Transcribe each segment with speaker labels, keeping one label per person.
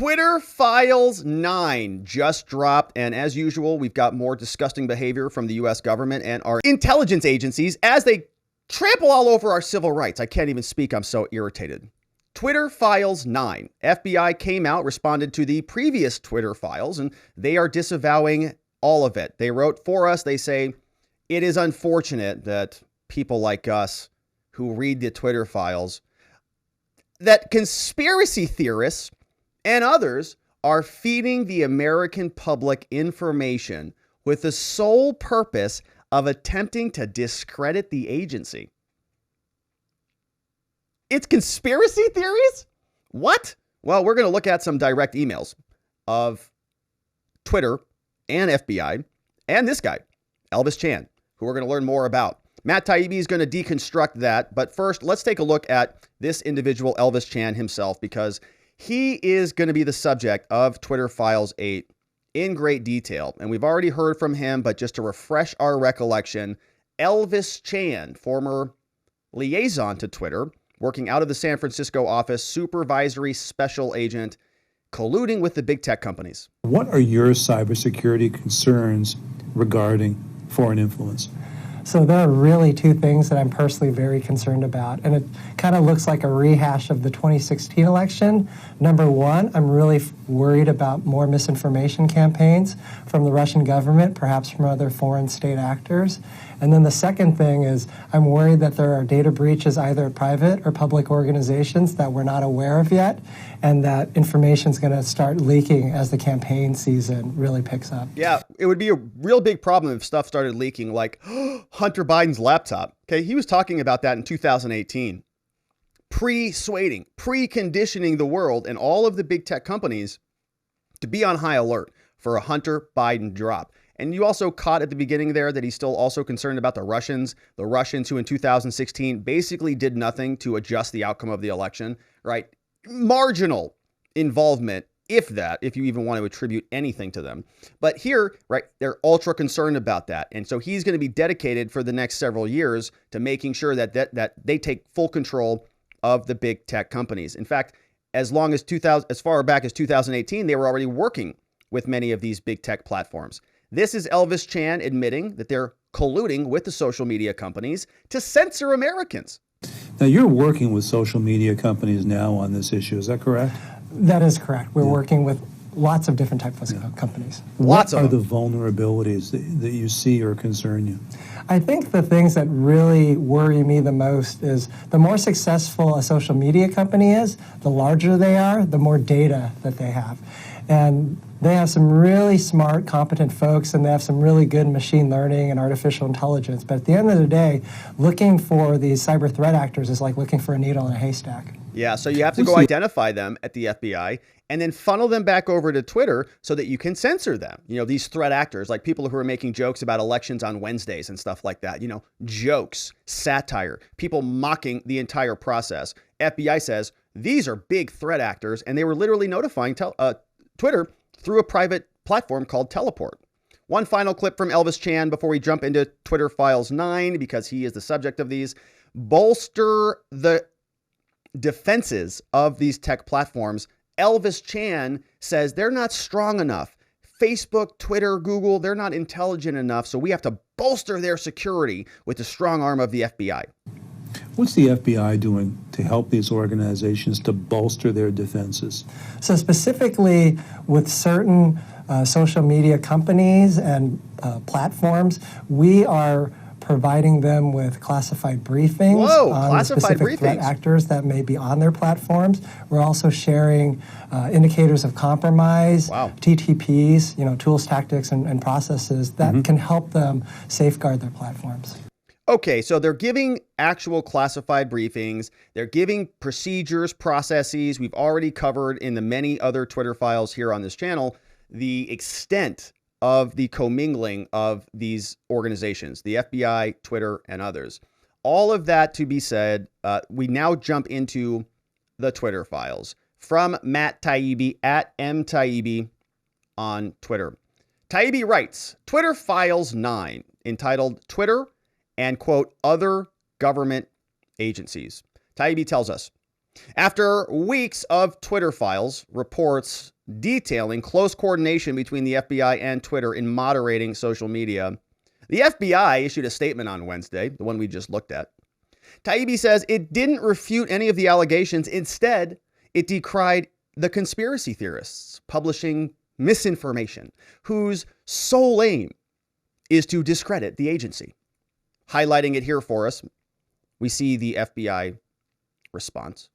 Speaker 1: Twitter Files 9 just dropped, and as usual, we've got more disgusting behavior from the U.S. government and our intelligence agencies as they trample all over our civil rights. I can't even speak. I'm so irritated. Twitter Files 9. FBI came out, responded to the previous Twitter files, and they are disavowing all of it. They wrote for us. They say, it is unfortunate that people like us who read the Twitter files, that conspiracy theorists and others are feeding the American public information with the sole purpose of attempting to discredit the agency. It's conspiracy theories? What? Well, we're going to look at some direct emails of Twitter and FBI and this guy, Elvis Chan, who we're going to learn more about. Matt Taibbi is going to deconstruct that. But first, let's take a look at this individual, Elvis Chan himself, because he is going to be the subject of Twitter Files 8 in great detail. And we've already heard from him, but just to refresh our recollection, Elvis Chan, former liaison to Twitter, working out of the San Francisco office, supervisory special agent, colluding with the big tech companies.
Speaker 2: What are your cybersecurity concerns regarding foreign influence?
Speaker 3: So there are really two things that I'm personally very concerned about, and it kind of looks like a rehash of the 2016 election. Number one, I'm really worried about more misinformation campaigns from the Russian government, perhaps from other foreign state actors. And then the second thing is I'm worried that there are data breaches either at private or public organizations that we're not aware of yet, and that information is going to start leaking as the campaign season really picks up.
Speaker 1: Yeah, it would be a real big problem if stuff started leaking, like Hunter Biden's laptop. Okay, he was talking about that in 2018, pre-persuading, preconditioning the world and all of the big tech companies to be on high alert for a Hunter Biden drop. And you also caught at the beginning there that he's still also concerned about the Russians who in 2016 basically did nothing to adjust the outcome of the election, right? Marginal involvement, if you even want to attribute anything to them. But here, right, they're ultra concerned about that. And so he's going to be dedicated for the next several years to making sure that they take full control of the big tech companies. In fact, as far back as 2018, they were already working with many of these big tech platforms. This is Elvis Chan admitting that they're colluding with the social media companies to censor Americans.
Speaker 2: Now, you're working with social media companies now on this issue. Is that correct?
Speaker 3: That is correct. We're working with lots of different types of companies.
Speaker 2: What are the vulnerabilities that you see or concern you?
Speaker 3: I think the things that really worry me the most is the more successful a social media company is, the larger they are, the more data that they have. And they have some really smart, competent folks, and they have some really good machine learning and artificial intelligence. But at the end of the day, looking for these cyber threat actors is like looking for a needle in a haystack.
Speaker 1: Yeah, so you have to go identify them at the FBI and then funnel them back over to Twitter so that you can censor them. You know, these threat actors, like people who are making jokes about elections on Wednesdays and stuff like that. You know, jokes, satire, people mocking the entire process. FBI says these are big threat actors, and they were literally notifying Twitter through a private platform called Teleport. One final clip from Elvis Chan before we jump into Twitter Files 9, because he is the subject of these. Bolster the defenses of these tech platforms. Elvis Chan says they're not strong enough. Facebook, Twitter, Google, they're not intelligent enough, so we have to bolster their security with the strong arm of the FBI.
Speaker 2: What's the FBI doing to help these organizations to bolster their defenses?
Speaker 3: So specifically with certain social media companies and platforms, we are providing them with classified briefings on specific threat actors that may be on their platforms. We're also sharing indicators of compromise, TTPs, tools, tactics, and processes that can help them safeguard their platforms.
Speaker 1: Okay, so they're giving actual classified briefings. They're giving procedures, processes. We've already covered in the many other Twitter files here on this channel the extent of the commingling of these organizations, the FBI, Twitter, and others. All of that to be said, we now jump into the Twitter files from Matt Taibbi at mtaibbi on Twitter. Taibbi writes, Twitter Files 9, entitled Twitter and, quote, other government agencies. Taibbi tells us, After weeks of Twitter files, reports detailing close coordination between the FBI and Twitter in moderating social media, the FBI issued a statement on Wednesday, the one we just looked at. Taibbi says it didn't refute any of the allegations. Instead, it decried the conspiracy theorists publishing misinformation, whose sole aim is to discredit the agency. Highlighting it here for us, we see the FBI response.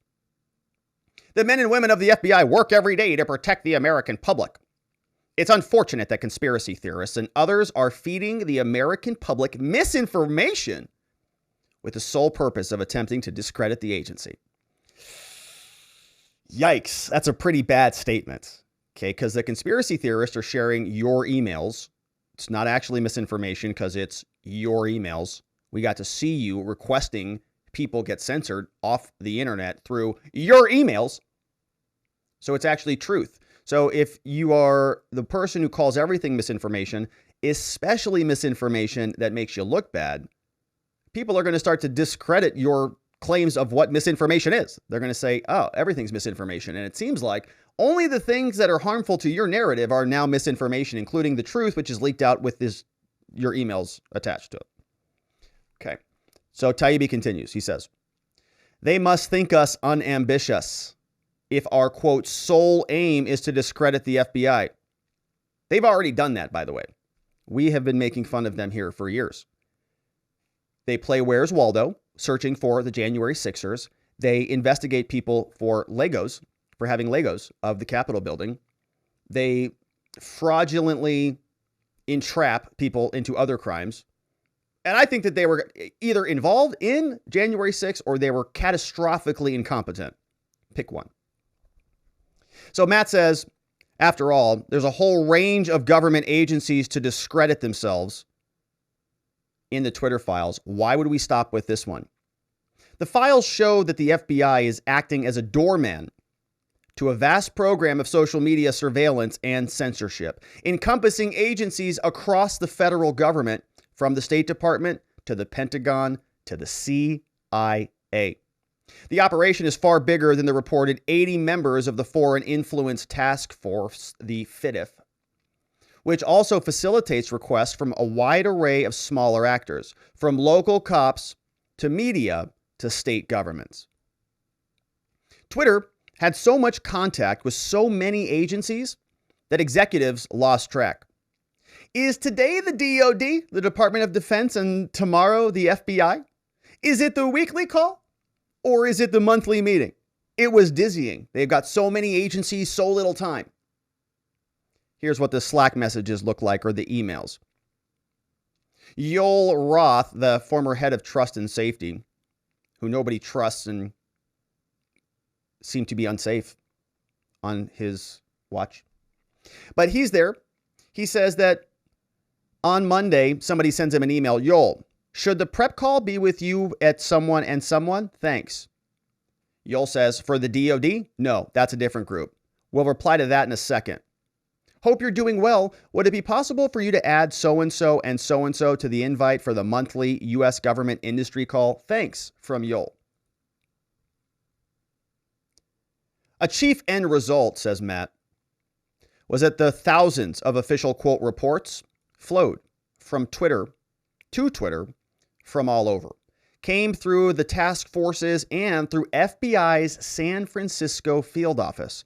Speaker 1: The men and women of the FBI work every day to protect the American public. It's unfortunate that conspiracy theorists and others are feeding the American public misinformation with the sole purpose of attempting to discredit the agency. Yikes, that's a pretty bad statement. Okay, because the conspiracy theorists are sharing your emails. It's not actually misinformation because it's your emails. We got to see you requesting people get censored off the internet through your emails. So it's actually truth. So if you are the person who calls everything misinformation, especially misinformation that makes you look bad, people are going to start to discredit your claims of what misinformation is. They're going to say, oh, everything's misinformation. And it seems like only the things that are harmful to your narrative are now misinformation, including the truth, which is leaked out with your emails attached to it. Okay. So Taibbi continues. He says, they must think us unambitious if our, quote, sole aim is to discredit the FBI. They've already done that, by the way. We have been making fun of them here for years. They play Where's Waldo, searching for the January 6ers. They investigate people for Legos, for having Legos of the Capitol building. They fraudulently entrap people into other crimes. And I think that they were either involved in January 6th or they were catastrophically incompetent. Pick one. So Matt says, after all, there's a whole range of government agencies to discredit themselves in the Twitter files. Why would we stop with this one? The files show that the FBI is acting as a doorman to a vast program of social media surveillance and censorship, encompassing agencies across the federal government, from the State Department to the Pentagon to the CIA. The operation is far bigger than the reported 80 members of the Foreign Influence Task Force, the FITF, which also facilitates requests from a wide array of smaller actors, from local cops to media to state governments. Twitter had so much contact with so many agencies that executives lost track. Is today the DOD, the Department of Defense, and tomorrow the FBI? Is it the weekly call or is it the monthly meeting? It was dizzying. They've got so many agencies, so little time. Here's what the Slack messages look like, or the emails. Yoel Roth, the former head of trust and safety, who nobody trusts and seemed to be unsafe on his watch. But he's there. He says that on Monday, somebody sends him an email. Yoel, should the prep call be with you at someone and someone? Thanks. Yoel says, for the DOD? No, that's a different group. We'll reply to that in a second. Hope you're doing well. Would it be possible for you to add so-and-so and so-and-so to the invite for the monthly U.S. government industry call? Thanks, from Yoel. A chief end result, says Matt, was that the thousands of official, quote, reports flowed from Twitter to Twitter from all over, came through the task forces and through FBI's San Francisco field office.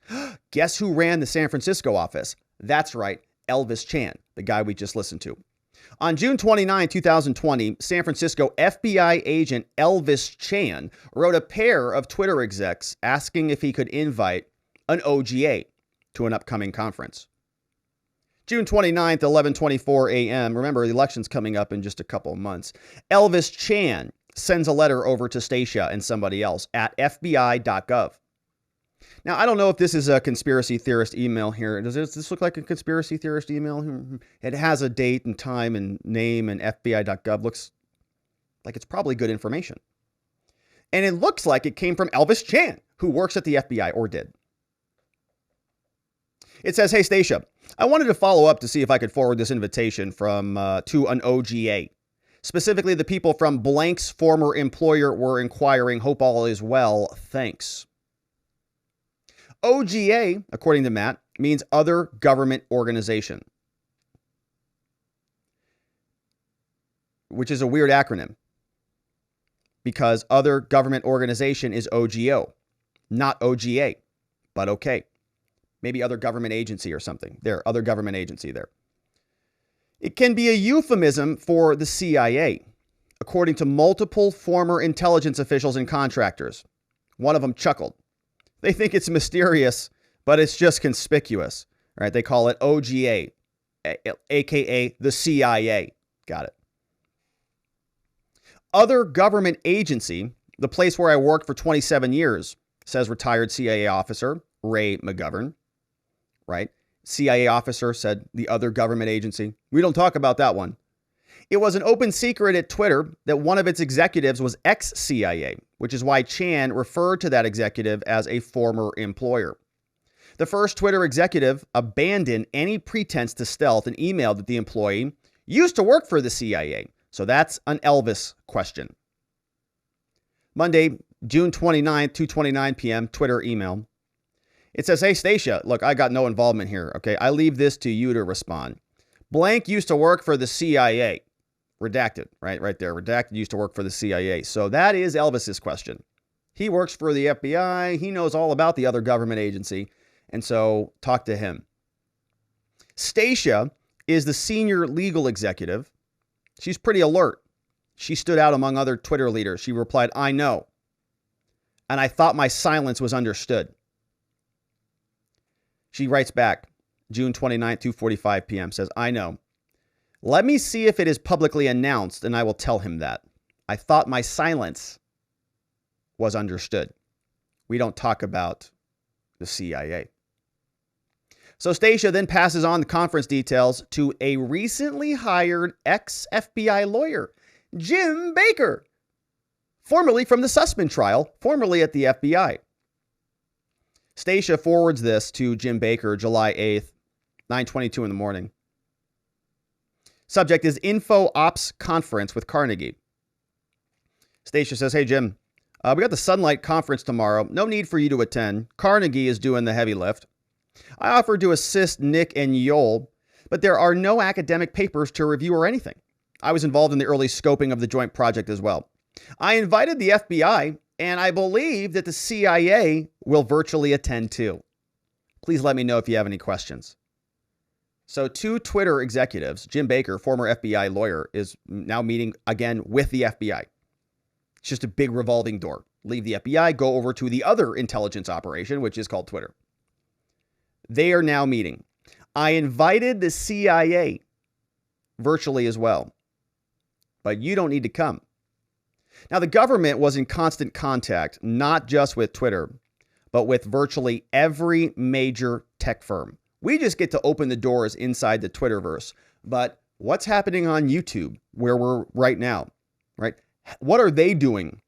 Speaker 1: Guess who ran the San Francisco office? That's right, Elvis Chan, the guy we just listened to. On June 29, 2020, San Francisco FBI agent Elvis Chan wrote a pair of Twitter execs asking if he could invite an OGA to an upcoming conference. June 29th, 11:24 a.m. Remember, the election's coming up in just a couple of months. Elvis Chan sends a letter over to Stacia and somebody else at fbi.gov. Now, I don't know if this is a conspiracy theorist email here. Does this look like a conspiracy theorist email? It has a date and time and name, and fbi.gov looks like it's probably good information. And it looks like it came from Elvis Chan, who works at the FBI, or did. It says, hey, Stacia, I wanted to follow up to see if I could forward this invitation from to an OGA. Specifically, the people from blank's former employer were inquiring. Hope all is well. Thanks. OGA, according to Matt, means other government organization, which is a weird acronym because other government organization is OGO, not OGA, but okay. Maybe other government agency or something. There, other government agency there. It can be a euphemism for the CIA, according to multiple former intelligence officials and contractors. One of them chuckled. They think it's mysterious, but it's just conspicuous. Right? They call it OGA, aka the CIA. Got it. Other government agency, the place where I worked for 27 years, says retired CIA officer Ray McGovern. Right? CIA officer said the other government agency. We don't talk about that one. It was an open secret at Twitter that one of its executives was ex-CIA, which is why Chan referred to that executive as a former employer. The first Twitter executive abandoned any pretense to stealth and emailed that the employee used to work for the CIA. So that's an Elvis question. Monday, June 29th, 2:29 p.m., Twitter email. It says, hey, Stacia, look, I got no involvement here. Okay, I leave this to you to respond. Blank used to work for the CIA. Redacted, right there. Redacted used to work for the CIA. So that is Elvis's question. He works for the FBI. He knows all about the other government agency. And so talk to him. Stacia is the senior legal executive. She's pretty alert. She stood out among other Twitter leaders. She replied, I know. And I thought my silence was understood. She writes back, June 29th, 2:45 p.m., says, I know. Let me see if it is publicly announced, and I will tell him that. I thought my silence was understood. We don't talk about the CIA. So Stacia then passes on the conference details to a recently hired ex-FBI lawyer, Jim Baker, formerly from the Sussman trial, formerly at the FBI. Stacia forwards this to Jim Baker, July 8th, 9:22 in the morning. Subject is Info Ops Conference with Carnegie. Stacia says, hey, Jim, we got the Sunlight Conference tomorrow. No need for you to attend. Carnegie is doing the heavy lift. I offered to assist Nick and Yoel, but there are no academic papers to review or anything. I was involved in the early scoping of the joint project as well. I invited the FBI, and I believe that the CIA will virtually attend too. Please let me know if you have any questions. So two Twitter executives, Jim Baker, former FBI lawyer, is now meeting again with the FBI. It's just a big revolving door. Leave the FBI, go over to the other intelligence operation, which is called Twitter. They are now meeting. I invited the CIA virtually as well, but you don't need to come. Now, the government was in constant contact, not just with Twitter, but with virtually every major tech firm. We just get to open the doors inside the Twitterverse. But what's happening on YouTube, where we're right now, right? What are they doing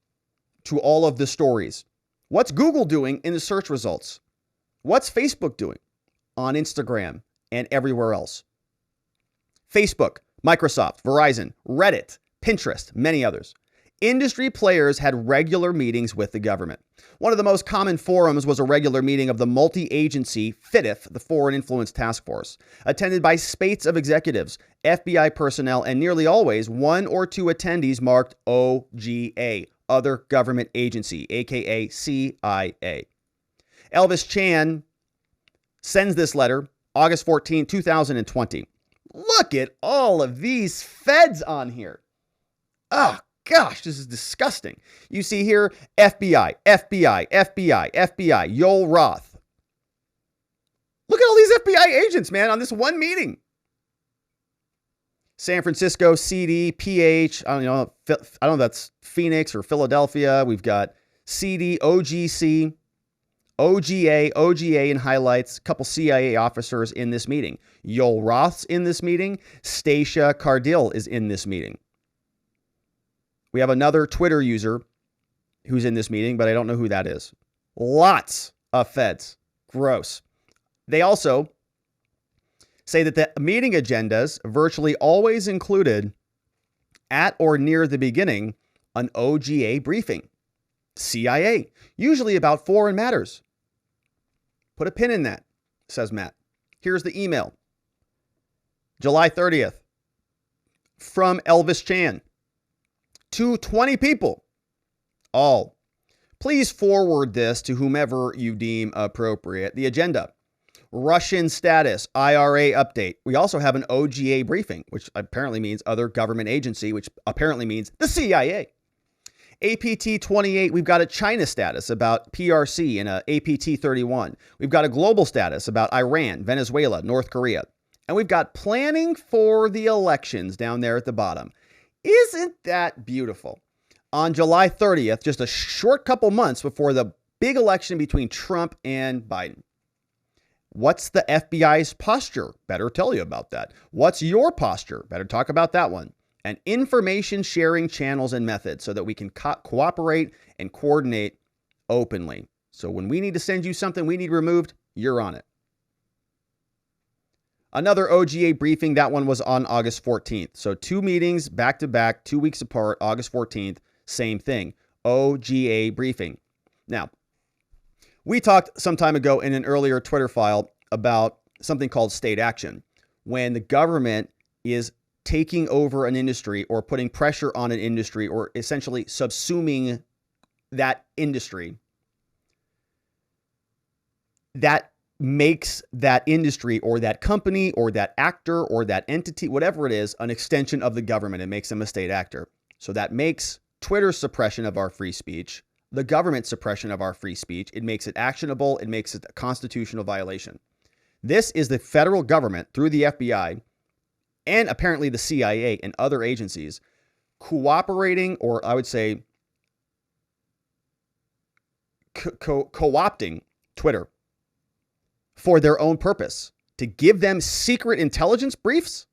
Speaker 1: to all of the stories? What's Google doing in the search results? What's Facebook doing on Instagram and everywhere else? Facebook, Microsoft, Verizon, Reddit, Pinterest, many others. Industry players had regular meetings with the government. One of the most common forums was a regular meeting of the multi-agency FITF, the Foreign Influence Task Force, attended by spates of executives, FBI personnel, and nearly always one or two attendees marked OGA, Other Government Agency, aka CIA. Elvis Chan sends this letter August 14, 2020. Look at all of these feds on here. Oh, gosh, this is disgusting. You see here, FBI, FBI, FBI, FBI, Yoel Roth. Look at all these FBI agents, man, on this one meeting. San Francisco, CD, PH, I don't know if that's Phoenix or Philadelphia. We've got CD, OGC, OGA in highlights, a couple CIA officers in this meeting. Yoel Roth's in this meeting. Stacia Cardill is in this meeting. We have another Twitter user who's in this meeting, but I don't know who that is. Lots of feds. Gross. They also say that the meeting agendas virtually always included, at or near the beginning, an OGA briefing. CIA, usually about foreign matters. Put a pin in that, says Matt. Here's the email. July 30th. From Elvis Chan. To 20 people. All. Please forward this to whomever you deem appropriate. The agenda. Russian status, IRA update. We also have an OGA briefing, which apparently means other government agency, which apparently means the CIA. APT 28, we've got a China status about PRC and a APT 31. We've got a global status about Iran, Venezuela, North Korea. And we've got planning for the elections down there at the bottom. Isn't that beautiful? On July 30th, just a short couple months before the big election between Trump and Biden. What's the FBI's posture? Better tell you about that. What's your posture? Better talk about that one. And information sharing channels and methods so that we can cooperate and coordinate openly. So when we need to send you something we need removed, you're on it. Another OGA briefing, that one was on August 14th. So 2 meetings back to back, 2 weeks apart, August 14th, same thing. OGA briefing. Now, we talked some time ago in an earlier Twitter file about something called state action, when the government is taking over an industry or putting pressure on an industry or essentially subsuming that industry. That makes that industry or that company or that actor or that entity, whatever it is, an extension of the government. It makes them a state actor. So that makes Twitter's suppression of our free speech the government suppression of our free speech. It makes it actionable. It makes it a constitutional violation. This is the federal government through the FBI and apparently the CIA and other agencies cooperating, or I would say co-opting Twitter for their own purpose, to give them secret intelligence briefs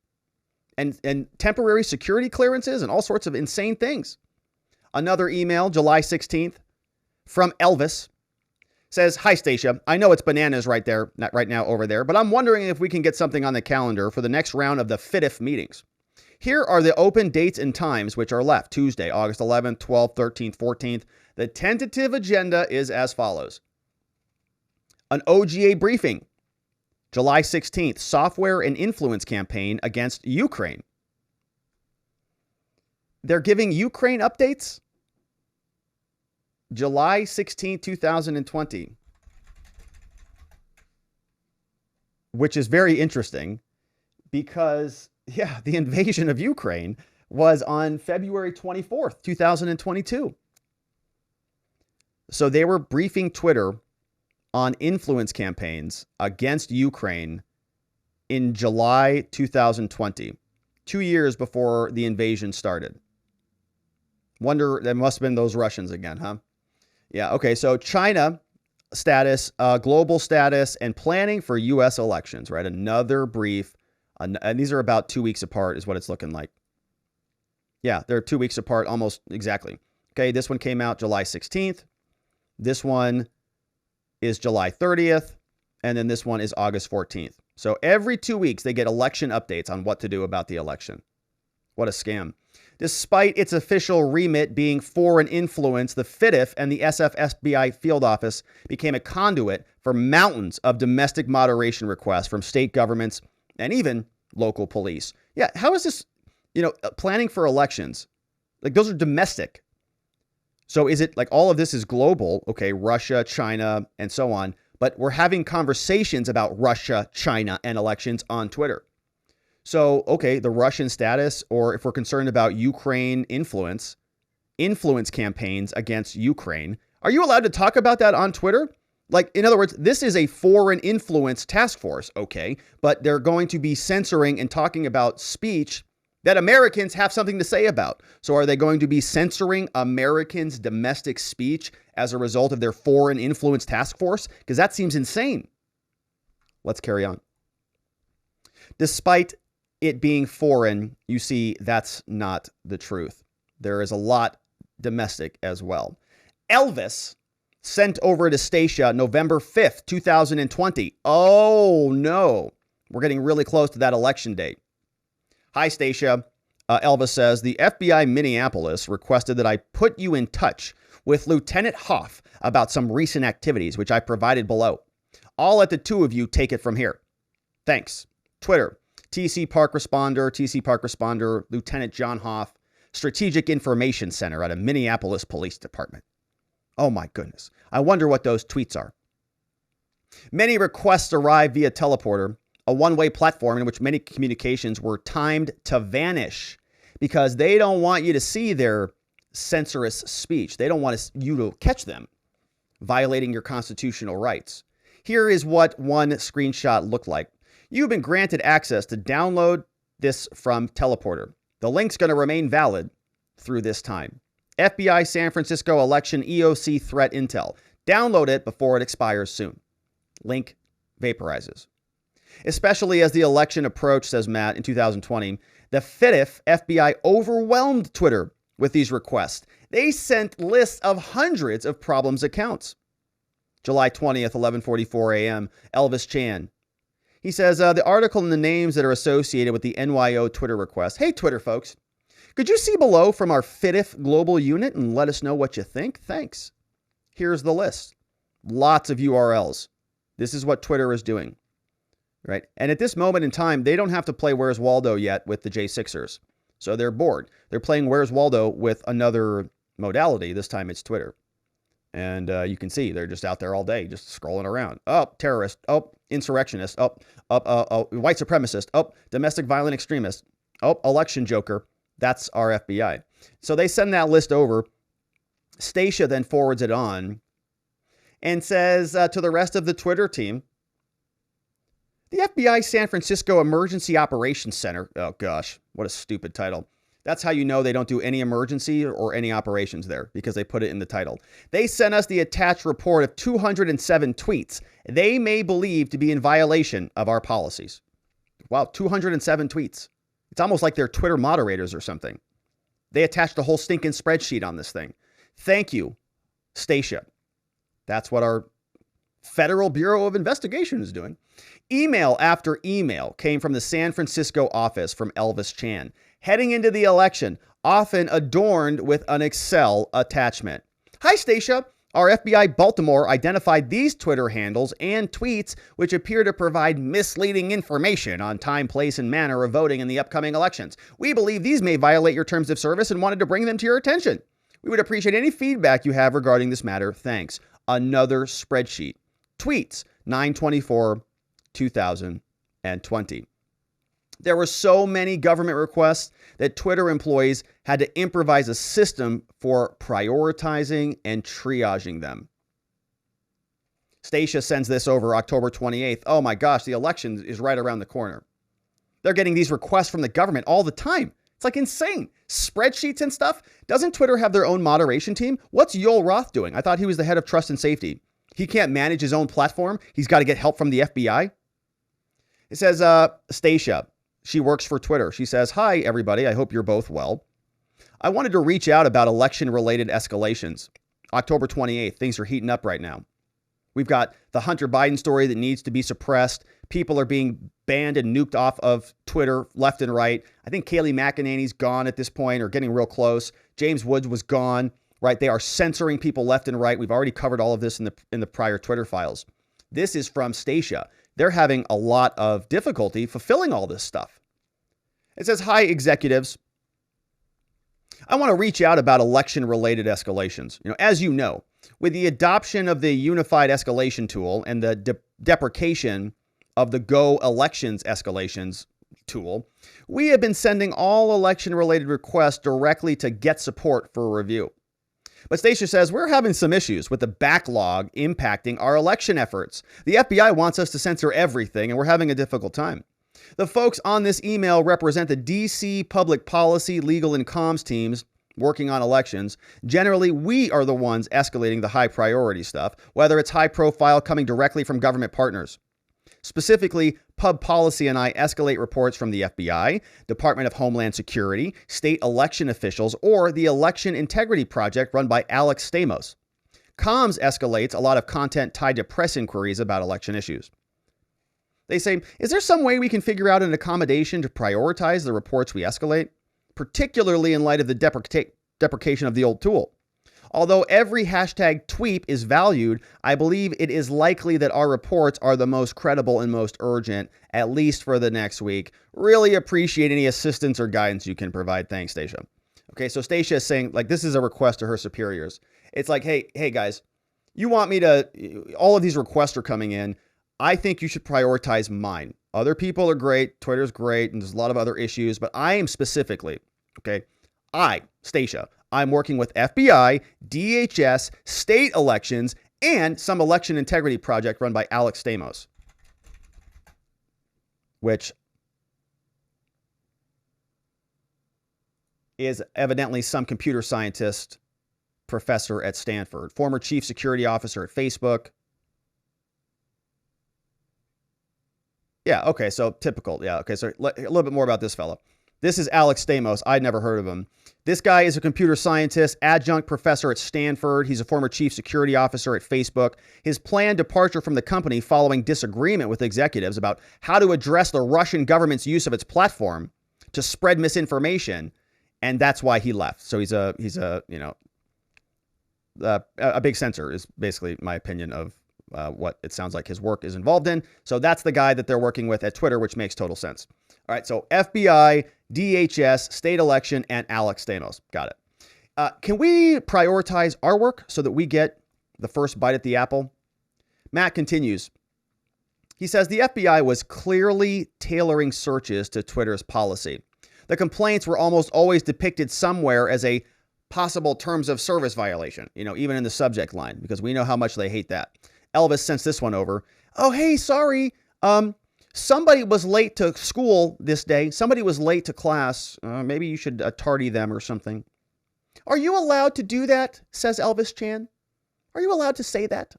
Speaker 1: and temporary security clearances and all sorts of insane things. Another email, July 16th, from Elvis, says, "Hi, Stacia. I know it's bananas right now over there, but I'm wondering if we can get something on the calendar for the next round of the FITIF meetings. Here are the open dates and times which are left. Tuesday, August 11th, 12th, 13th, 14th. The tentative agenda is as follows. An OGA briefing, July 16th, software and influence campaign against Ukraine. They're giving Ukraine updates? July 16th, 2020. Which is very interesting because, the invasion of Ukraine was on February 24th, 2022. So they were briefing Twitter on influence campaigns against Ukraine in July 2020, 2 years before the invasion started. Wonder, that must have been those Russians again, huh? Yeah, okay, so China status, global status, and planning for U.S. elections, right? Another brief, and these are about 2 weeks apart is what it's looking like. Yeah, they're 2 weeks apart almost exactly. Okay, this one came out July 16th. This one is July 30th, and then this one is August 14th. So every 2 weeks, they get election updates on what to do about the election. What a scam. Despite its official remit being foreign influence, the FITIF and the SF-FBI field office became a conduit for mountains of domestic moderation requests from state governments and even local police. Yeah, how is this, planning for elections? Like, those are domestic. So is it like all of this is global? Okay, Russia, China, and so on. But we're having conversations about Russia, China, and elections on Twitter. So, okay, the Russian status, or if we're concerned about Ukraine influence campaigns against Ukraine, are you allowed to talk about that on Twitter? Like, in other words, this is a foreign influence task force, okay, but they're going to be censoring and talking about speech that Americans have something to say about. So are they going to be censoring Americans' domestic speech as a result of their foreign influence task force? Because that seems insane. Let's carry on. Despite it being foreign, you see, that's not the truth. There is a lot domestic as well. Elvis sent over to Stacia November 5th, 2020. Oh, no. We're getting really close to that election date. Hi, Stacia. Elvis says, the FBI Minneapolis requested that I put you in touch with Lieutenant Hoff about some recent activities, which I provided below. I'll let the two of you take it from here. Thanks. Twitter, TC Park Responder, Lieutenant John Hoff, Strategic Information Center at a Minneapolis Police Department. Oh my goodness. I wonder what those tweets are. Many requests arrive via Teleporter, a one-way platform in which many communications were timed to vanish because they don't want you to see their censorious speech. They don't want you to catch them violating your constitutional rights. Here is what one screenshot looked like. You've been granted access to download this from Teleporter. The link's going to remain valid through this time. FBI San Francisco election EOC threat intel. Download it before it expires soon. Link vaporizes. Especially as the election approached, says Matt, in 2020, the FBI overwhelmed Twitter with these requests. They sent lists of hundreds of problems accounts. July 20th, 11:44 a.m., Elvis Chan. He says, the article and the names that are associated with the NYO Twitter request. Hey, Twitter folks, could you see below from our FITIF global unit and let us know what you think? Thanks. Here's the list. Lots of URLs. This is what Twitter is doing, right? And at this moment in time, they don't have to play Where's Waldo yet with the J6ers. So they're bored. They're playing Where's Waldo with another modality. This time it's Twitter. And you can see they're just out there all day, just scrolling around. Oh, terrorist. Oh, insurrectionist. Oh, white supremacist. Oh, domestic violent extremist. Oh, election joker. That's our FBI. So they send that list over. Stacia then forwards it on and says to the rest of the Twitter team, the FBI San Francisco Emergency Operations Center. Oh, gosh, what a stupid title. That's how you know they don't do any emergency or any operations there, because they put it in the title. They sent us the attached report of 207 tweets they may believe to be in violation of our policies. Wow, 207 tweets. It's almost like they're Twitter moderators or something. They attached a whole stinking spreadsheet on this thing. Thank you, Stacia. That's what our Federal Bureau of Investigation is doing. Email after email came from the San Francisco office from Elvis Chan, heading into the election, often adorned with an Excel attachment. Hi, Stacia. Our FBI Baltimore identified these Twitter handles and tweets which appear to provide misleading information on time, place, and manner of voting in the upcoming elections. We believe these may violate your terms of service and wanted to bring them to your attention. We would appreciate any feedback you have regarding this matter. Thanks. Another spreadsheet. Tweets, 9/24/2020. There were so many government requests that Twitter employees had to improvise a system for prioritizing and triaging them. Stacia sends this over October 28th. Oh my gosh, the election is right around the corner. They're getting these requests from the government all the time. It's like insane. Spreadsheets and stuff. Doesn't Twitter have their own moderation team? What's Yoel Roth doing? I thought he was the head of trust and safety. He can't manage his own platform. He's got to get help from the FBI. It says, Stacia, she works for Twitter. She says, hi, everybody. I hope you're both well. I wanted to reach out about election-related escalations. October 28th. Things are heating up right now. We've got the Hunter Biden story that needs to be suppressed. People are being banned and nuked off of Twitter left and right. I think Kayleigh McEnany's gone at this point or getting real close. James Woods was gone, right? They are censoring people left and right. We've already covered all of this in the prior Twitter files. This is from Stacia. They're having a lot of difficulty fulfilling all this stuff. It says, hi, executives. I want to reach out about election-related escalations. As you know, with the adoption of the unified escalation tool and the deprecation of the Go Elections escalations tool, we have been sending all election-related requests directly to Get Support for review. But Stacia says, we're having some issues with the backlog impacting our election efforts. The FBI wants us to censor everything, and we're having a difficult time. The folks on this email represent the DC public policy, legal, and comms teams working on elections. Generally, we are the ones escalating the high priority stuff, whether it's high profile coming directly from government partners. Specifically, Pub Policy and I escalate reports from the FBI, Department of Homeland Security, state election officials, or the Election Integrity Project run by Alex Stamos. Comms escalates a lot of content tied to press inquiries about election issues. They say, is there some way we can figure out an accommodation to prioritize the reports we escalate, particularly in light of the deprecation of the old tool? Although every hashtag tweet is valued, I believe it is likely that our reports are the most credible and most urgent, at least for the next week. Really appreciate any assistance or guidance you can provide. Thanks, Stacia. Okay, so Stacia is saying, like, this is a request to her superiors. It's like, hey guys, you want me to, all of these requests are coming in. I think you should prioritize mine. Other people are great. Twitter's great. And there's a lot of other issues, but I am specifically, okay, Stacia, I'm working with FBI, DHS, state elections, and some election integrity project run by Alex Stamos, which is evidently some computer scientist professor at Stanford, former chief security officer at Facebook. Yeah, okay, so typical. Yeah, okay, so a little bit more about this fella. This is Alex Stamos. I'd never heard of him. This guy is a computer scientist, adjunct professor at Stanford. He's a former chief security officer at Facebook. His planned departure from the company following disagreement with executives about how to address the Russian government's use of its platform to spread misinformation, and that's why he left. So he's a big censor is basically my opinion of what it sounds like his work is involved in. So that's the guy that they're working with at Twitter, which makes total sense. All right, so FBI, DHS, state election, and Alex Stamos. Got it. Can we prioritize our work so that we get the first bite at the apple? Matt continues. He says the FBI was clearly tailoring searches to Twitter's policy. The complaints were almost always depicted somewhere as a possible terms of service violation, even in the subject line, because we know how much they hate that. Elvis sends this one over. Oh, hey, sorry. Somebody was late to school this day. Somebody was late to class. Maybe you should tardy them or something. Are you allowed to do that? Says Elvis Chan. Are you allowed to say that?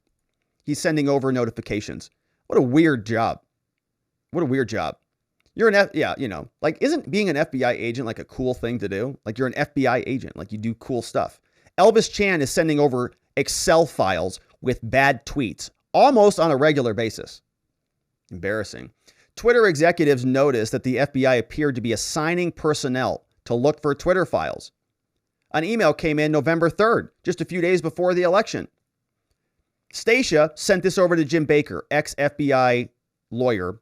Speaker 1: He's sending over notifications. What a weird job. What a weird job. You're isn't being an FBI agent like a cool thing to do? Like you're an FBI agent, like you do cool stuff. Elvis Chan is sending over Excel files with bad tweets almost on a regular basis. Embarrassing. Twitter executives noticed that the FBI appeared to be assigning personnel to look for Twitter files. An email came in November 3rd, just a few days before the election. Stacia sent this over to Jim Baker, ex-FBI lawyer.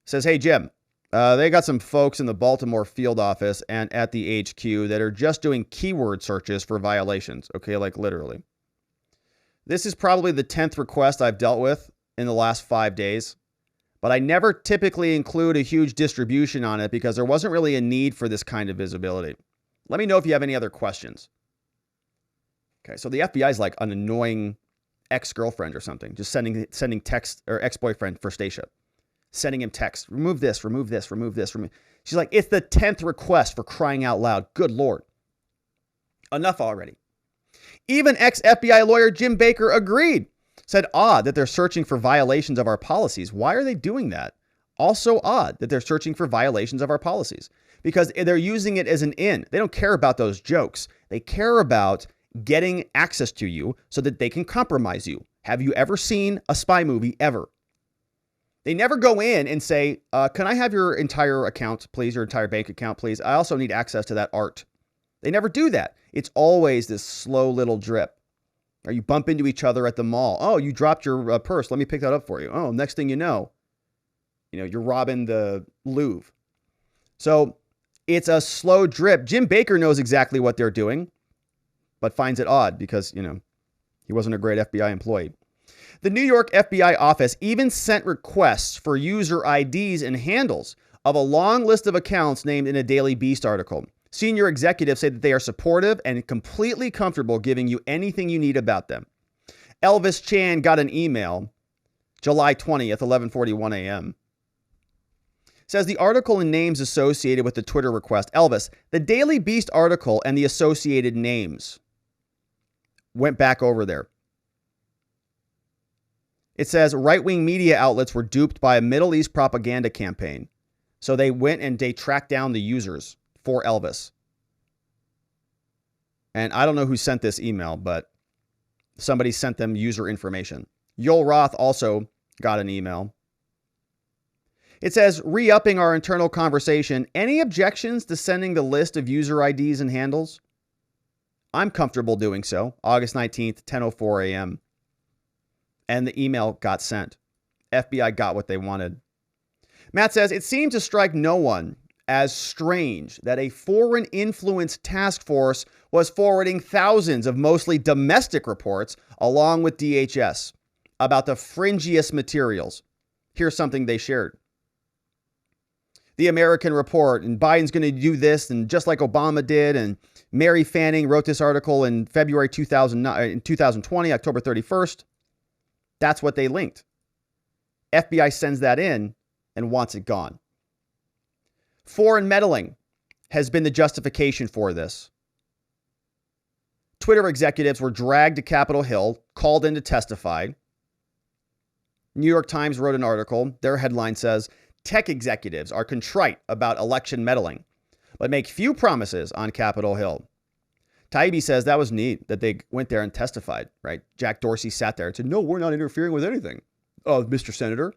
Speaker 1: Says, hey, Jim, they got some folks in the Baltimore field office and at the HQ that are just doing keyword searches for violations. Okay, like literally. This is probably the 10th request I've dealt with in the last 5 days, but I never typically include a huge distribution on it because there wasn't really a need for this kind of visibility. Let me know if you have any other questions. Okay, so the FBI is like an annoying ex-girlfriend or something, just sending text, or ex-boyfriend for Stacia. Sending him text, remove this, remove this, remove this. She's like, it's the 10th request, for crying out loud. Good Lord. Enough already. Even ex-FBI lawyer Jim Baker agreed. Said odd that they're searching for violations of our policies. Why are they doing that? Also odd that they're searching for violations of our policies. Because they're using it as an in. They don't care about those jokes. They care about getting access to you so that they can compromise you. Have you ever seen a spy movie ever? They never go in and say, can I have your entire account, please? Your entire bank account, please? I also need access to that art. They never do that. It's always this slow little drip. Or you bump into each other at the mall. Oh, you dropped your purse. Let me pick that up for you. Oh, next thing you know, you're robbing the Louvre. So it's a slow drip. Jim Baker knows exactly what they're doing, but finds it odd because, he wasn't a great FBI employee. The New York FBI office even sent requests for user IDs and handles of a long list of accounts named in a Daily Beast article. Senior executives say that they are supportive and completely comfortable giving you anything you need about them. Elvis Chan got an email July 20th, 11:41 a.m. Says the article and names associated with the Twitter request. Elvis, the Daily Beast article and the associated names. Went back over there. It says right-wing media outlets were duped by a Middle East propaganda campaign. So they went and they tracked down the users for Elvis. And I don't know who sent this email, but somebody sent them user information. Yoel Roth also got an email. It says, re-upping our internal conversation. Any objections to sending the list of user IDs and handles? I'm comfortable doing so. August 19th, 10:04 a.m. And the email got sent. FBI got what they wanted. Matt says, it seemed to strike no one as strange that a foreign influence task force was forwarding thousands of mostly domestic reports along with DHS about the fringiest materials. Here's something they shared. The American report, and Biden's going to do this, and just like Obama did, and Mary Fanning wrote this article in February 2020, October 31st. That's what they linked. FBI sends that in and wants it gone. Foreign meddling has been the justification for this. Twitter executives were dragged to Capitol Hill, called in to testify. New York Times wrote an article. Their headline says, tech executives are contrite about election meddling, but make few promises on Capitol Hill. Taibbi says that was neat that they went there and testified, right? Jack Dorsey sat there and said, no, we're not interfering with anything. Oh, Mr. Senator.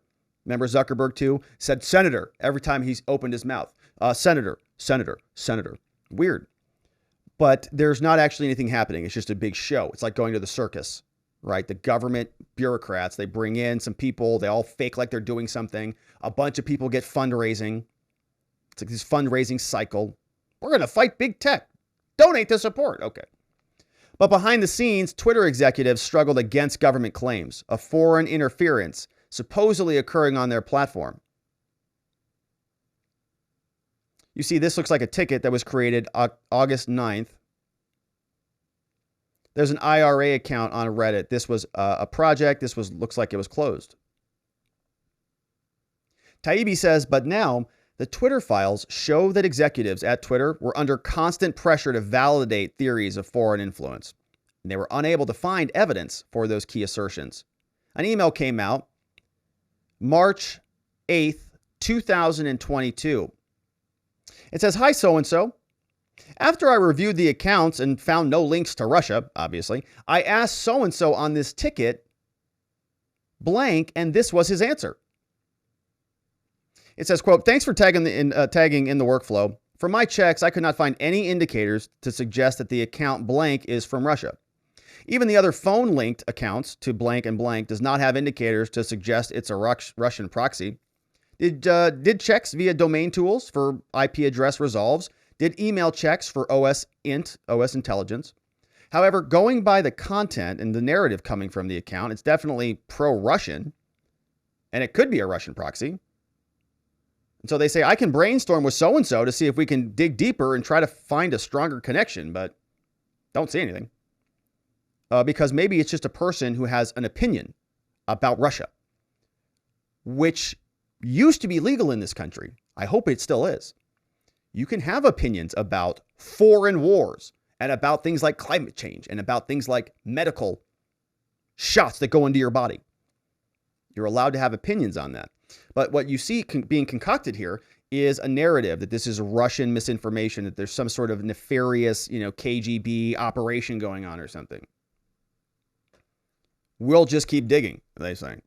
Speaker 1: Remember Zuckerberg too? Said Senator every time he's opened his mouth. Senator, Senator, Senator. Weird. But there's not actually anything happening. It's just a big show. It's like going to the circus, right? The government bureaucrats, they bring in some people. They all fake like they're doing something. A bunch of people get fundraising. It's like this fundraising cycle. We're going to fight big tech. Donate to support. Okay. But behind the scenes, Twitter executives struggled against government claims of foreign interference supposedly occurring on their platform. You see, this looks like a ticket that was created August 9th. There's an IRA account on Reddit. This was a project. This looks like it was closed. Taibbi says, but now the Twitter files show that executives at Twitter were under constant pressure to validate theories of foreign influence, and they were unable to find evidence for those key assertions. An email came out March 8th, 2022. It says, hi, so-and-so. After I reviewed the accounts and found no links to Russia, obviously, I asked so-and-so on this ticket blank, and this was his answer. It says, quote, thanks for tagging in the workflow. For my checks, I could not find any indicators to suggest that the account blank is from Russia. Even the other phone-linked accounts to blank and blank does not have indicators to suggest it's a Russian proxy. Did checks via domain tools for IP address resolves. Did email checks for OS intelligence. However, going by the content and the narrative coming from the account, it's definitely pro-Russian, and it could be a Russian proxy. And so they say, I can brainstorm with so-and-so to see if we can dig deeper and try to find a stronger connection, but don't see anything. Because maybe it's just a person who has an opinion about Russia, which used to be legal in this country. I hope it still is. You can have opinions about foreign wars and about things like climate change and about things like medical shots that go into your body. You're allowed to have opinions on that. But what you see being concocted here is a narrative that this is Russian misinformation, that there's some sort of nefarious, KGB operation going on or something. We'll just keep digging, they say.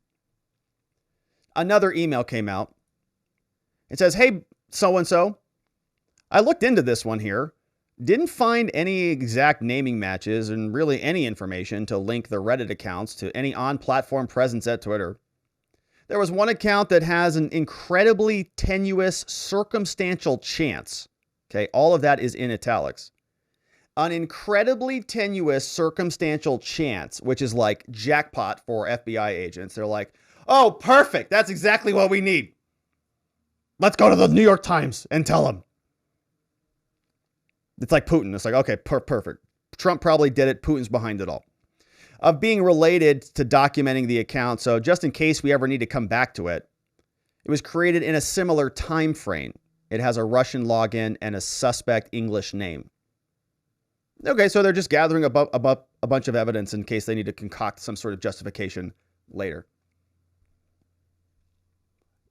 Speaker 1: Another email came out. It says, hey, so-and-so, I looked into this one here. Didn't find any exact naming matches and really any information to link the Reddit accounts to any on-platform presence at Twitter. There was one account that has an incredibly tenuous circumstantial chance. Okay, all of that is in italics. An incredibly tenuous circumstantial chance, which is like jackpot for FBI agents. They're like, oh, perfect. That's exactly what we need. Let's go to the New York Times and tell them. It's like Putin. It's like, okay, perfect. Trump probably did it. Putin's behind it all. Of being related to documenting the account. So just in case we ever need to come back to it, it was created in a similar time frame. It has a Russian login and a suspect English name. Okay, so they're just gathering a bunch of evidence in case they need to concoct some sort of justification later.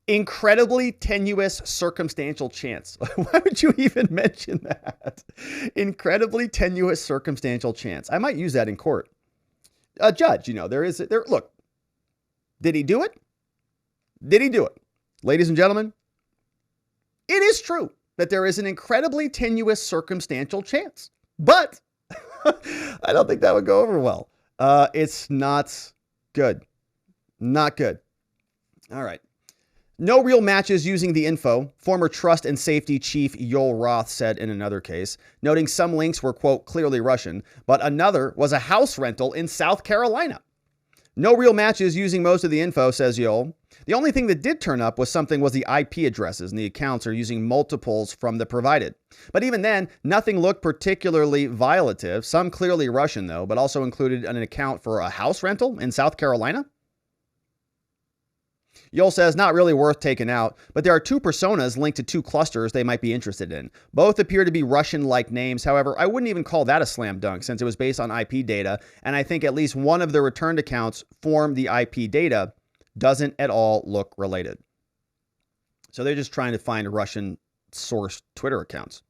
Speaker 1: Incredibly tenuous circumstantial chance. Why would you even mention that? Incredibly tenuous circumstantial chance. I might use that in court. A judge, look, did he do it? Did he do it? Ladies and gentlemen, it is true that there is an incredibly tenuous circumstantial chance. But I don't think that would go over well. It's not good. Not good. All right. No real matches using the info, former Trust and Safety Chief Yoel Roth said in another case, noting some links were, quote, clearly Russian, but another was a house rental in South Carolina. No real matches using most of the info, says Yoel. The only thing that did turn up was the IP addresses, and the accounts are using multiples from the provided. But even then, nothing looked particularly violative, some clearly Russian though, but also included an account for a house rental in South Carolina. Yoel says not really worth taking out, but there are two personas linked to two clusters they might be interested in. Both appear to be Russian-like names. However, I wouldn't even call that a slam dunk since it was based on IP data, and I think at least one of the returned accounts from the IP data doesn't at all look related. So they're just trying to find Russian-sourced Twitter accounts.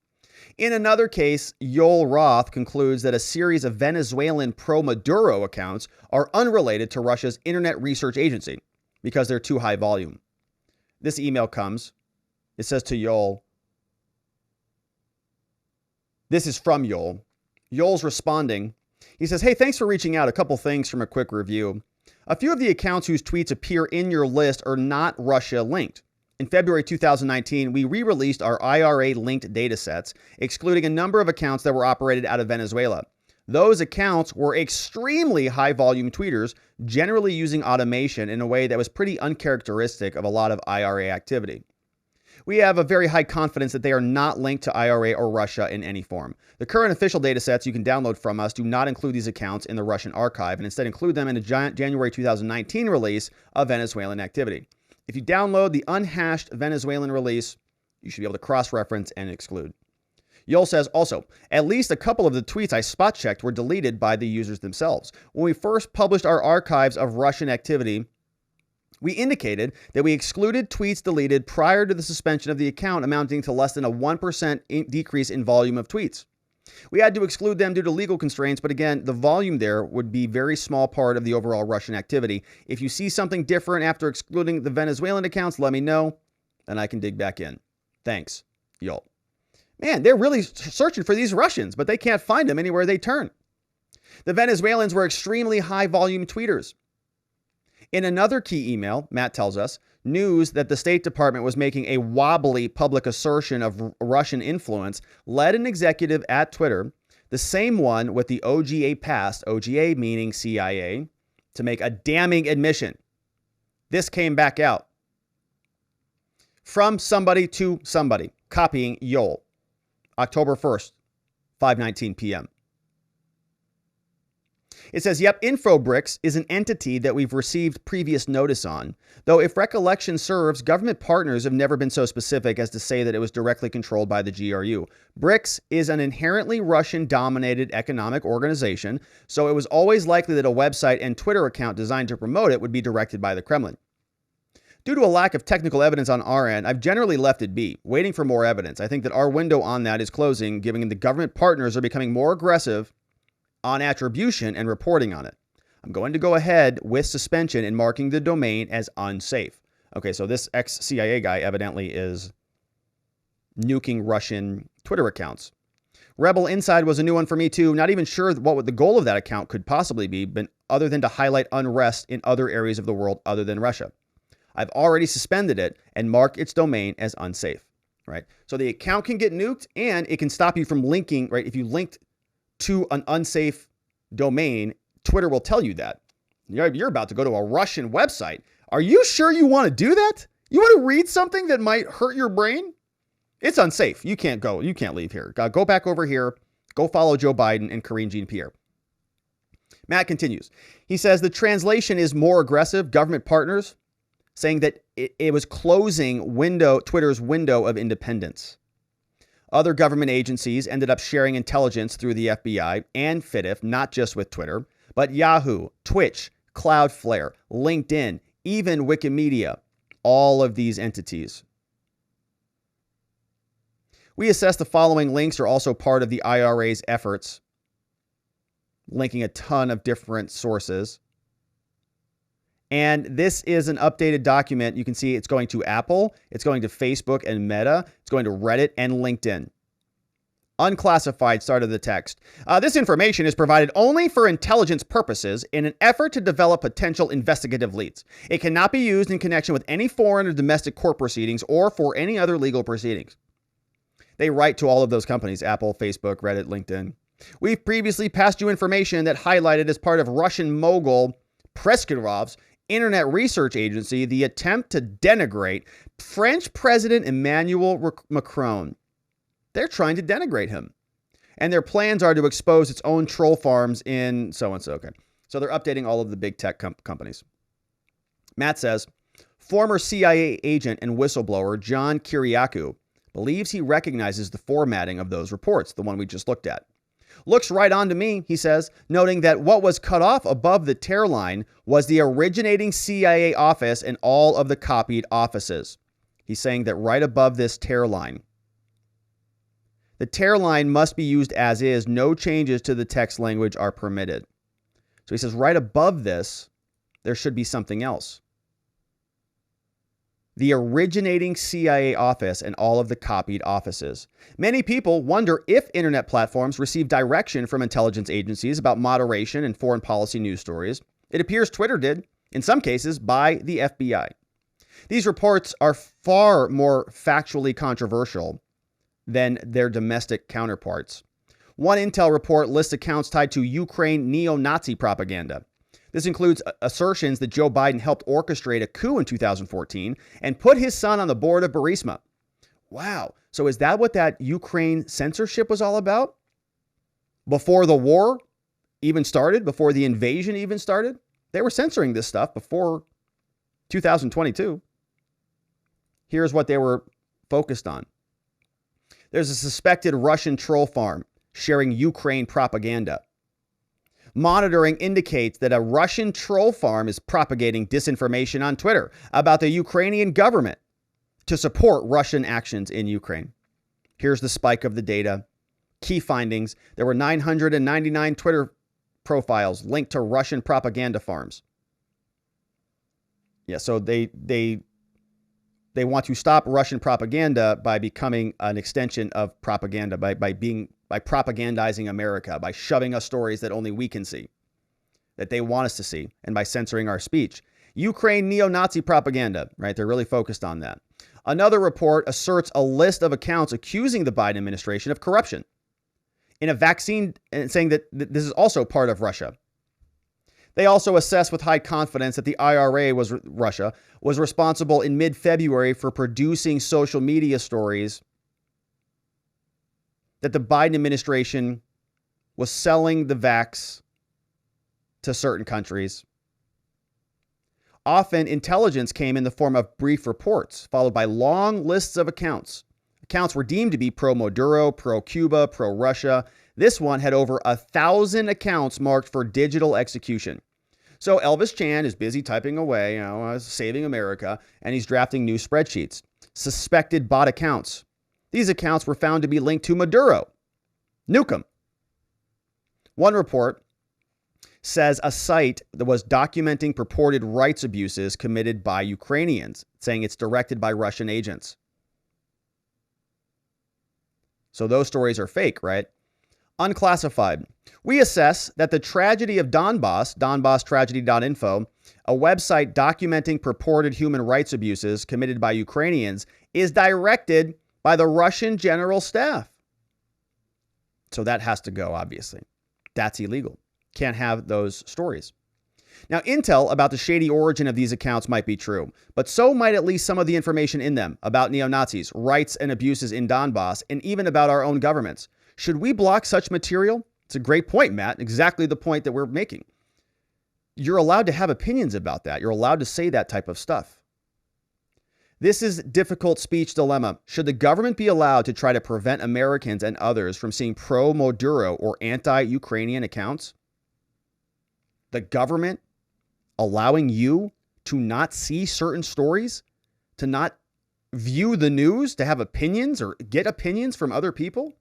Speaker 1: In another case, Yoel Roth concludes that a series of Venezuelan pro-Maduro accounts are unrelated to Russia's Internet Research Agency, because they're too high volume. This email comes. It says to Yoel. This is from Yoel. Yoel's responding. He says, hey, thanks for reaching out. A couple things from a quick review. A few of the accounts whose tweets appear in your list are not Russia linked. In February 2019, we re-released our IRA-linked datasets, excluding a number of accounts that were operated out of Venezuela. Those accounts were extremely high-volume tweeters, generally using automation in a way that was pretty uncharacteristic of a lot of IRA activity. We have a very high confidence that they are not linked to IRA or Russia in any form. The current official datasets you can download from us do not include these accounts in the Russian archive and instead include them in a January 2019 release of Venezuelan activity. If you download the unhashed Venezuelan release, you should be able to cross-reference and exclude. Yoel says also, at least a couple of the tweets I spot checked were deleted by the users themselves. When we first published our archives of Russian activity, we indicated that we excluded tweets deleted prior to the suspension of the account amounting to less than a 1% decrease in volume of tweets. We had to exclude them due to legal constraints, but again, the volume there would be a very small part of the overall Russian activity. If you see something different after excluding the Venezuelan accounts, let me know, and I can dig back in. Thanks, Yoel. Man, they're really searching for these Russians, but they can't find them anywhere they turn. The Venezuelans were extremely high-volume tweeters. In another key email, Matt tells us, news that the State Department was making a wobbly public assertion of Russian influence led an executive at Twitter, the same one with the OGA past, OGA meaning CIA, to make a damning admission. This came back out. From somebody to somebody, copying Yoel. October 1st, 5:19 p.m. It says, yep, InfoBricks is an entity that we've received previous notice on, though if recollection serves, government partners have never been so specific as to say that it was directly controlled by the GRU. BRICS is an inherently Russian-dominated economic organization, so it was always likely that a website and Twitter account designed to promote it would be directed by the Kremlin. Due to a lack of technical evidence on our end, I've generally left it be, waiting for more evidence. I think that our window on that is closing, given the government partners are becoming more aggressive on attribution and reporting on it. I'm going to go ahead with suspension and marking the domain as unsafe. Okay, so this ex-CIA guy evidently is nuking Russian Twitter accounts. Rebel Inside was a new one for me too. Not even sure what the goal of that account could possibly be, but other than to highlight unrest in other areas of the world other than Russia. I've already suspended it and marked its domain as unsafe, right? So the account can get nuked and it can stop you from linking, right? If you linked to an unsafe domain, Twitter will tell you that. You're about to go to a Russian website. Are you sure you want to do that? You want to read something that might hurt your brain? It's unsafe. You can't go. You can't leave here. Go back over here. Go follow Joe Biden and Karine Jean-Pierre. Matt continues. He says the translation is more aggressive. Government partners saying that it was closing Twitter's window of independence. Other government agencies ended up sharing intelligence through the FBI and FIDF, not just with Twitter, but Yahoo, Twitch, Cloudflare, LinkedIn, even Wikimedia, all of these entities. We assess the following links are also part of the IRA's efforts, linking a ton of different sources. And this is an updated document. You can see it's going to Apple, it's going to Facebook and Meta, it's going to Reddit and LinkedIn. Unclassified started the text. This information is provided only for intelligence purposes in an effort to develop potential investigative leads. It cannot be used in connection with any foreign or domestic court proceedings or for any other legal proceedings. They write to all of those companies, Apple, Facebook, Reddit, LinkedIn. We've previously passed you information that highlighted as part of Russian mogul Preskyrov's Internet Research Agency the attempt to denigrate French President Emmanuel Macron. They're trying to denigrate him. And their plans are to expose its own troll farms in so-and-so. Okay. So they're updating all of the big tech companies. Matt says, former CIA agent and whistleblower John Kiriakou believes he recognizes the formatting of those reports, the one we just looked at. Looks right on to me, he says, noting that what was cut off above the tear line was the originating CIA office and all of the copied offices. He's saying that right above this tear line. The tear line must be used as is. No changes to the text language are permitted. So he says right above this, there should be something else. The originating CIA office and all of the copied offices. Many people wonder if internet platforms receive direction from intelligence agencies about moderation and foreign policy news stories. It appears Twitter did, in some cases by the FBI. These reports are far more factually controversial than their domestic counterparts. One intel report lists accounts tied to Ukraine neo-Nazi propaganda. This includes assertions that Joe Biden helped orchestrate a coup in 2014 and put his son on the board of Burisma. Wow. So is that what that Ukraine censorship was all about? Before the war even started, before the invasion even started? They were censoring this stuff before 2022. Here's what they were focused on. There's a suspected Russian troll farm sharing Ukraine propaganda. Monitoring indicates that a Russian troll farm is propagating disinformation on Twitter about the Ukrainian government to support Russian actions in Ukraine. Here's the spike of the data. Key findings. There were 999 Twitter profiles linked to Russian propaganda farms. Yeah, so they want to stop Russian propaganda by becoming an extension of propaganda, by propagandizing America, by shoving us stories that only we can see, that they want us to see, and by censoring our speech. Ukraine neo-Nazi propaganda, right? They're really focused on that. Another report asserts a list of accounts accusing the Biden administration of corruption in a vaccine, and saying that this is also part of Russia. They also assess with high confidence that the IRA Russia was responsible in mid-February for producing social media stories that the Biden administration was selling the vax to certain countries. Often, intelligence came in the form of brief reports, followed by long lists of accounts. Accounts were deemed to be pro-Maduro, pro-Cuba, pro-Russia. This one had over 1,000 accounts marked for digital execution. So Elvis Chan is busy typing away, saving America, and he's drafting new spreadsheets. Suspected bot accounts. These accounts were found to be linked to Maduro. Nuke 'em. One report says a site that was documenting purported rights abuses committed by Ukrainians, saying it's directed by Russian agents. So those stories are fake, right? Unclassified. We assess that the tragedy of Donbass, donbasstragedy.info, a website documenting purported human rights abuses committed by Ukrainians, is directed by the Russian general staff. So that has to go, obviously. That's illegal. Can't have those stories. Now, intel about the shady origin of these accounts might be true, but so might at least some of the information in them about neo-Nazis, rights and abuses in Donbass, and even about our own governments. Should we block such material? It's a great point, Matt. Exactly the point that we're making. You're allowed to have opinions about that. You're allowed to say that type of stuff. This is difficult speech dilemma. Should the government be allowed to try to prevent Americans and others from seeing pro-Maduro or anti-Ukrainian accounts? The government allowing you to not see certain stories, to not view the news, to have opinions or get opinions from other people?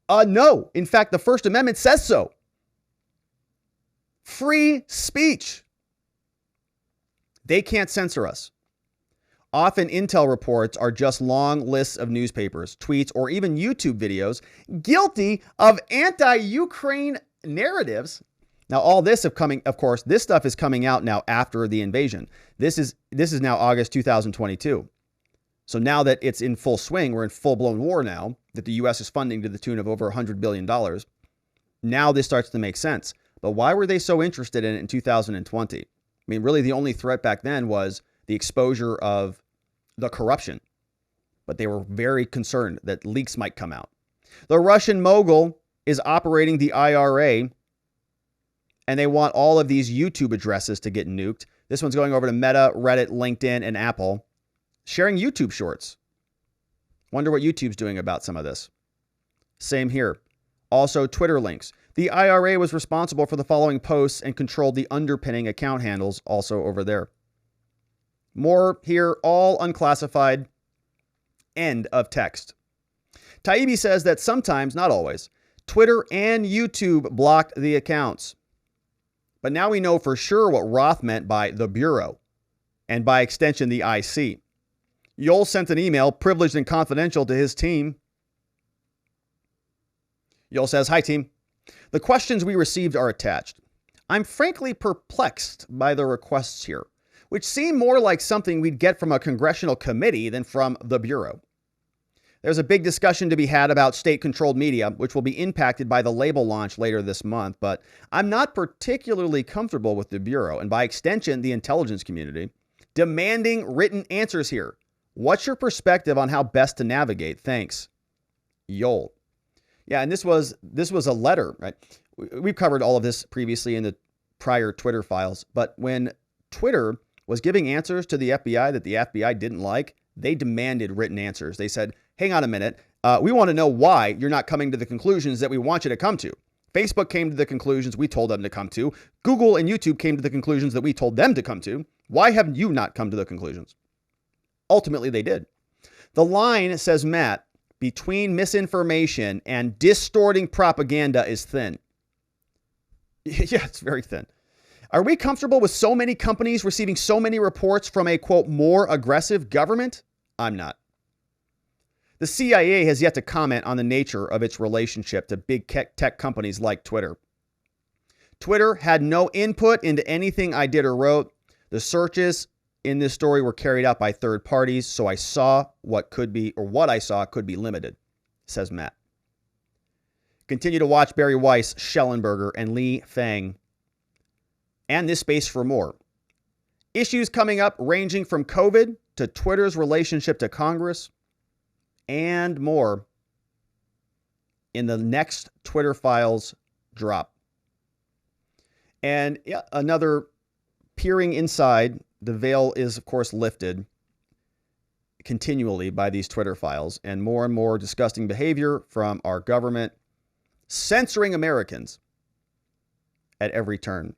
Speaker 1: No. In fact, the First Amendment says so. Free speech. They can't censor us. Often intel reports are just long lists of newspapers, tweets, or even YouTube videos guilty of anti-Ukraine narratives. Now, all this of course, this stuff is coming out now after the invasion. This is now August 2022. So now that it's in full swing, we're in full-blown war now, that the U.S. is funding to the tune of over $100 billion. Now this starts to make sense. But why were they so interested in it in 2020? I mean, really the only threat back then was the exposure of the corruption. But they were very concerned that leaks might come out. The Russian mogul is operating the IRA, and they want all of these YouTube addresses to get nuked. This one's going over to Meta, Reddit, LinkedIn, and Apple, sharing YouTube shorts. Wonder what YouTube's doing about some of this. Same here. Also, Twitter links. The IRA was responsible for the following posts and controlled the underpinning account handles also over there. More here, all unclassified. End of text. Taibbi says that sometimes, not always, Twitter and YouTube blocked the accounts. But now we know for sure what Roth meant by the Bureau, and by extension, the IC. Yoel sent an email, privileged and confidential, to his team. Yoel says, "Hi, team. The questions we received are attached. I'm frankly perplexed by the requests here, which seem more like something we'd get from a congressional committee than from the Bureau. There's a big discussion to be had about state-controlled media, which will be impacted by the label launch later this month, but I'm not particularly comfortable with the Bureau, and by extension, the intelligence community, demanding written answers here. What's your perspective on how best to navigate? Thanks. Yoel." Yeah, and this was a letter, right? We've covered all of this previously in the prior Twitter files, but when Twitter was giving answers to the FBI that the FBI didn't like, they demanded written answers. They said, hang on a minute, we want to know why you're not coming to the conclusions that we want you to come to. Facebook came to the conclusions we told them to come to. Google and YouTube came to the conclusions that we told them to come to. Why have you not come to the conclusions? Ultimately, they did. The line, says Matt, between misinformation and distorting propaganda is thin. Yeah, it's very thin. Are we comfortable with so many companies receiving so many reports from a, quote, more aggressive government? I'm not. The CIA has yet to comment on the nature of its relationship to big tech companies like Twitter. Twitter had no input into anything I did or wrote. The searches in this story were carried out by third parties, so I saw what I saw could be limited, says Matt. Continue to watch Barry Weiss, Schellenberger, and Li Fang, and this space for more. Issues coming up ranging from COVID to Twitter's relationship to Congress and more in the next Twitter Files drop. And another peering inside. The veil is, of course, lifted continually by these Twitter files, and more disgusting behavior from our government, censoring Americans at every turn.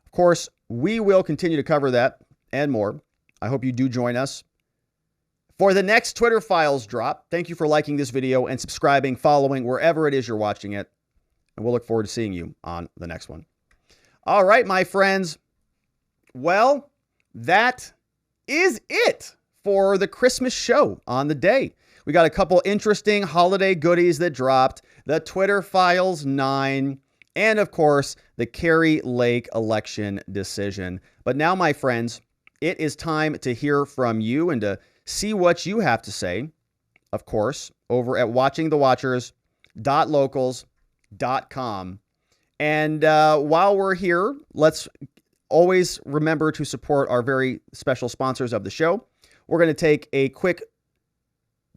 Speaker 1: Of course, we will continue to cover that and more. I hope you do join us for the next Twitter Files drop. Thank you for liking this video and subscribing, following wherever it is you're watching it, and we'll look forward to seeing you on the next one. All right, my friends. Well, that is it for the Christmas show on the day. We got a couple interesting holiday goodies that dropped, the Twitter Files 9, and of course, the Kari Lake election decision. But now, my friends, it is time to hear from you and to see what you have to say, of course, over at watchingthewatchers.locals.com. And while we're here, let's always remember to support our very special sponsors of the show. We're going to take a quick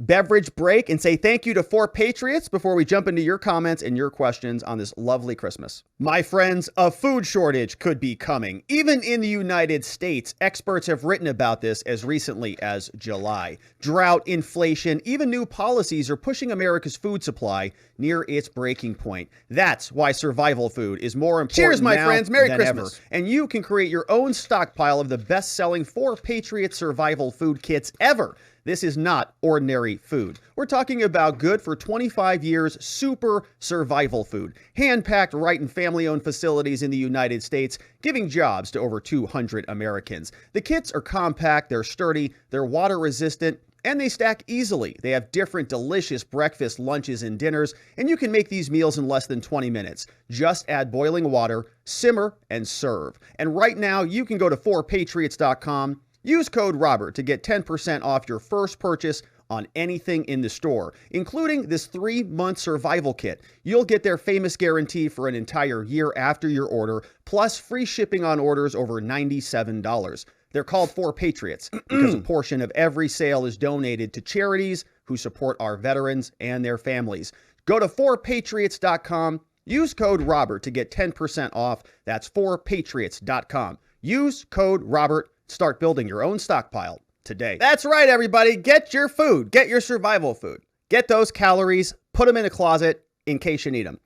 Speaker 1: beverage break and say thank you to 4 Patriots before we jump into your comments and your questions on this lovely Christmas. My friends, a food shortage could be coming. Even in the United States, experts have written about this as recently as July. Drought, inflation, even new policies are pushing America's food supply near its breaking point. That's why survival food is more important. Cheers, my friends. Merry Christmas. Ever. And you can create your own stockpile of the best-selling 4 Patriot survival food kits ever. This is not ordinary food. We're talking about good for 25 years super survival food, hand-packed right in family-owned facilities in the United States, giving jobs to over 200 Americans. The kits are compact, they're sturdy, they're water-resistant, and they stack easily. They have different delicious breakfast, lunches, and dinners, and you can make these meals in less than 20 minutes. Just add boiling water, simmer, and serve. And right now, you can go to 4patriots.com, use code Robert to get 10% off your first purchase on anything in the store, including this 3-month survival kit. You'll get their famous guarantee for an entire year after your order, plus free shipping on orders over $97. They're called 4 Patriots because a portion of every sale is donated to charities who support our veterans and their families. Go to 4patriots.com, use code Robert to get 10% off. That's 4patriots.com. Use code Robert. Start building your own stockpile today. That's right, everybody. Get your food. Get your survival food. Get those calories. Put them in a closet in case you need them.